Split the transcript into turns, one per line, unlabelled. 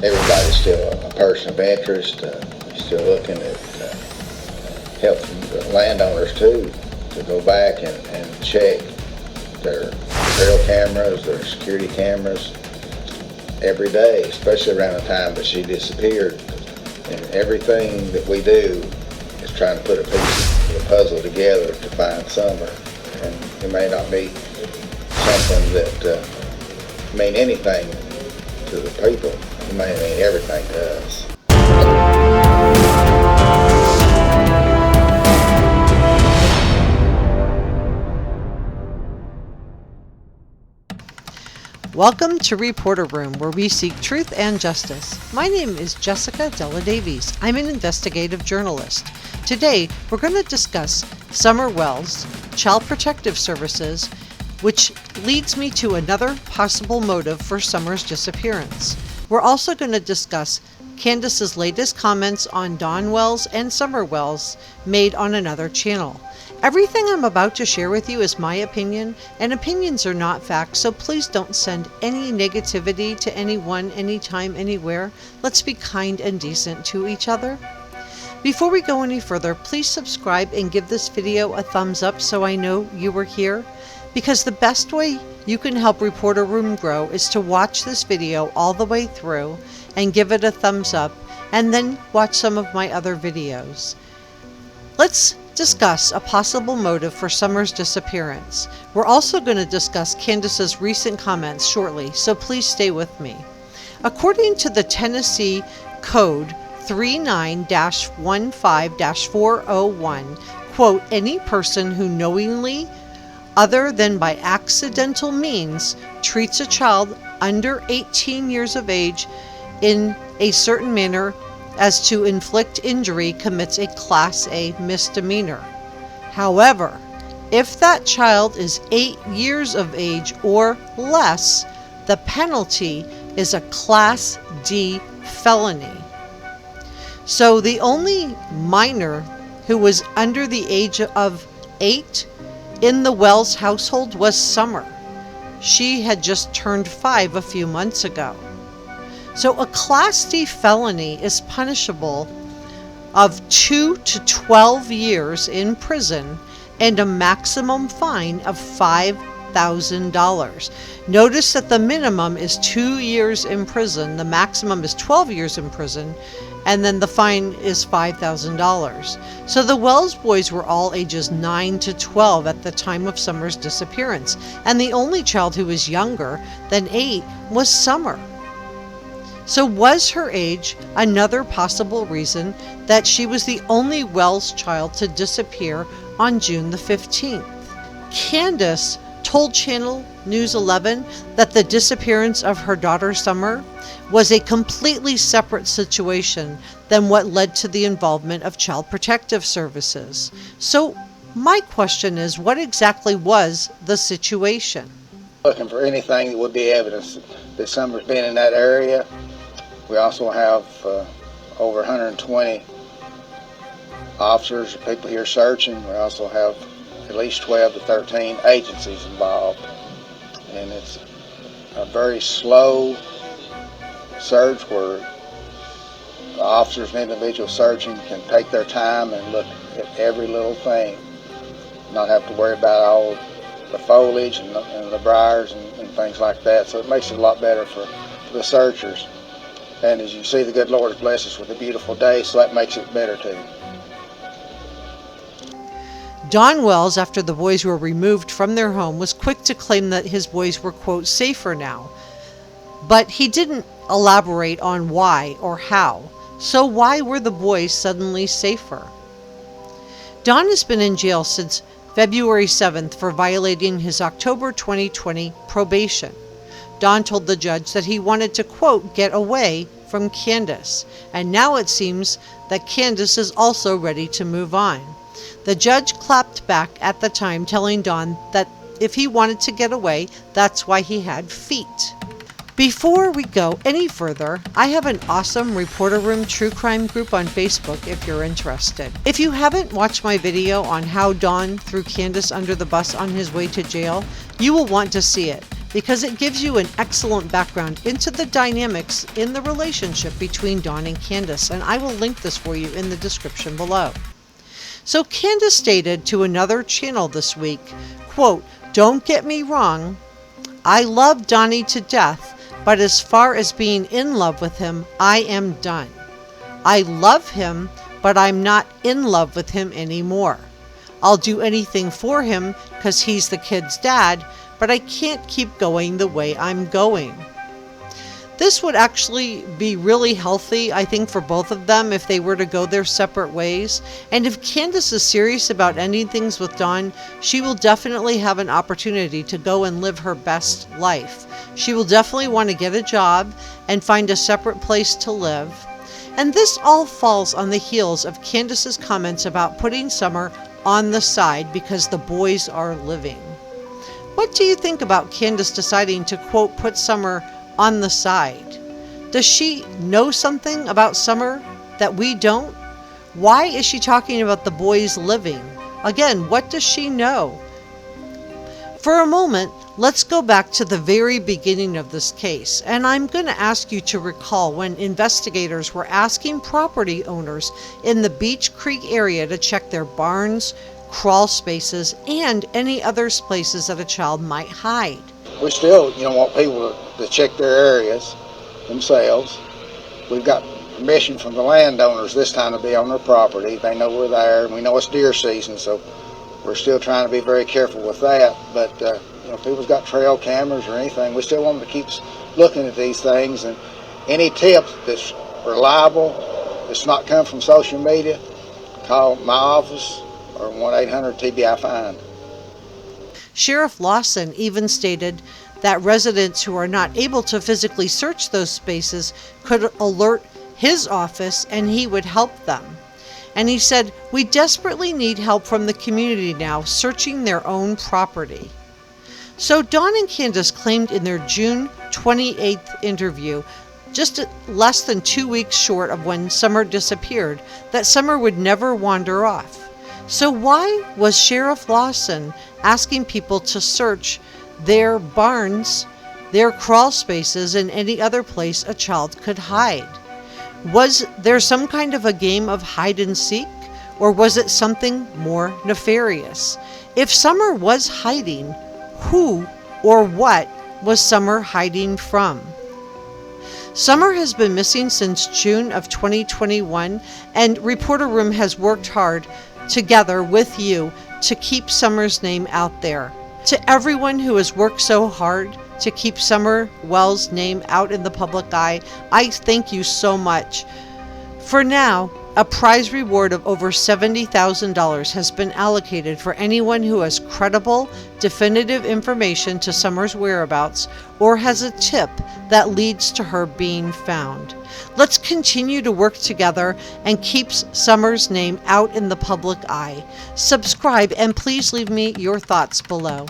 everybody's still a person of interest. Still looking at help from the landowners too, to go back and check their trail cameras, their security cameras every day, especially around the time that she disappeared. And everything that we do is trying to put a piece of the puzzle together to find Summer. And it may not be something that mean anything to the people. It may mean everything to us.
Welcome to Reporter Room, where we seek truth and justice. My name is Jessica Davies. I'm an investigative journalist. Today, we're going to discuss Summer Wells, Child Protective Services, which leads me to another possible motive for Summer's disappearance. We're also going to discuss Candus's latest comments on Dawn Wells and Summer Wells made on another channel. Everything I'm about to share with you is my opinion, and opinions are not facts, so please don't send any negativity to anyone, anytime, anywhere. Let's be kind and decent to each other. Before we go any further, please subscribe and give this video a thumbs up so I know you were here, because the best way you can help Reporter Room grow is to watch this video all the way through and give it a thumbs up, and then watch some of my other videos. Let's discuss a possible motive for Summer's disappearance. We're also going to discuss Candus's recent comments shortly, so please stay with me. According to the Tennessee Code 39-15-401, quote, any person who knowingly, other than by accidental means, treats a child under 18 years of age in a certain manner as to inflict injury commits a Class A misdemeanor. However, if that child is 8 years of age or less, the penalty is a Class D felony. So the only minor who was under the age of 8 in the Wells household was Summer. She had just turned 5 a few months ago. So a Class D felony is punishable of 2 to 12 years in prison and a maximum fine of $5,000. Notice that the minimum is 2 years in prison, the maximum is 12 years in prison, and then the fine is $5,000. So the Wells boys were all ages 9 to 12 at the time of Summer's disappearance, and the only child who was younger than 8 was Summer. So was her age another possible reason that she was the only Wells child to disappear on June the 15th? Candus told Channel News 11 that the disappearance of her daughter Summer was a completely separate situation than what led to the involvement of Child Protective Services. So my question is, what exactly was the situation?
Looking for anything that would be evidence that Summer's been in that area. We also have over 120 officers or people here searching. We also have at least 12 to 13 agencies involved. And it's a very slow search where the officers and individuals searching can take their time and look at every little thing, not have to worry about all the foliage and the briars and things like that. So it makes it a lot better for the searchers. And as you see, the good Lord has blessed us with a beautiful day, so that makes it better too.
Dawn Wells, after the boys were removed from their home, was quick to claim that his boys were, quote, safer now. But he didn't elaborate on why or how. So why were the boys suddenly safer? Dawn has been in jail since February 7th for violating his October 2020 probation. Dawn told the judge that he wanted to, quote, get away from Candus, and now it seems that Candus is also ready to move on. The judge clapped back at the time, telling Dawn that if he wanted to get away, that's why he had feet. Before we go any further, I have an awesome Reporter Room True Crime group on Facebook if you're interested. If you haven't watched my video on how Dawn threw Candus under the bus on his way to jail, you will want to see it. because it gives you an excellent background into the dynamics in the relationship between Dawn and Candus, and I will link this for you in the description below. So Candus stated to another channel this week, quote, "Don't get me wrong, I love Donnie to death, but as far as being in love with him, I am done. I love him, but I'm not in love with him anymore. I'll do anything for him because he's the kid's dad, but I can't keep going the way I'm going." This would actually be really healthy, I think, for both of them if they were to go their separate ways. And if Candus is serious about ending things with Dawn, she will definitely have an opportunity to go and live her best life. She will definitely want to get a job and find a separate place to live. And this all falls on the heels of Candus's comments about putting Summer on the side because the boys are living. What do you think about Candus deciding to, quote, put Summer on the side? Does she know something about Summer that we don't? Why is she talking about the boys living? Again, what does she know? For a moment, let's go back to the very beginning of this case, and I'm going to ask you to recall when investigators were asking property owners in the Beach Creek area to check their barns, crawl spaces, and any other places that a child might hide.
We still, want people to check their areas themselves. We've got permission from the landowners this time to be on their property. They know we're there. We know it's deer season, so we're still trying to be very careful with that. But, if people's got trail cameras or anything, we still want them to keep looking at these things. And any tips that's reliable, that's not come from social media, call my office or 1-800-TBI-FIND.
Sheriff Lawson even stated that residents who are not able to physically search those spaces could alert his office and he would help them. And he said, "We desperately need help from the community now searching their own property." So Dawn and Candus claimed in their June 28th interview, just less than 2 weeks short of when Summer disappeared, that Summer would never wander off. So why was Sheriff Lawson asking people to search their barns, their crawl spaces, and any other place a child could hide? Was there some kind of a game of hide and seek, or was it something more nefarious? If Summer was hiding, who or what was Summer hiding from? Summer has been missing since June of 2021, and Reporter Room has worked hard together with you to keep Summer's name out there. To everyone who has worked so hard to keep Summer Wells' name out in the public eye, I thank you so much. For now, a prize reward of over $70,000 has been allocated for anyone who has credible, definitive information to Summer's whereabouts or has a tip that leads to her being found. Let's continue to work together and keep Summer's name out in the public eye. Subscribe and please leave me your thoughts below.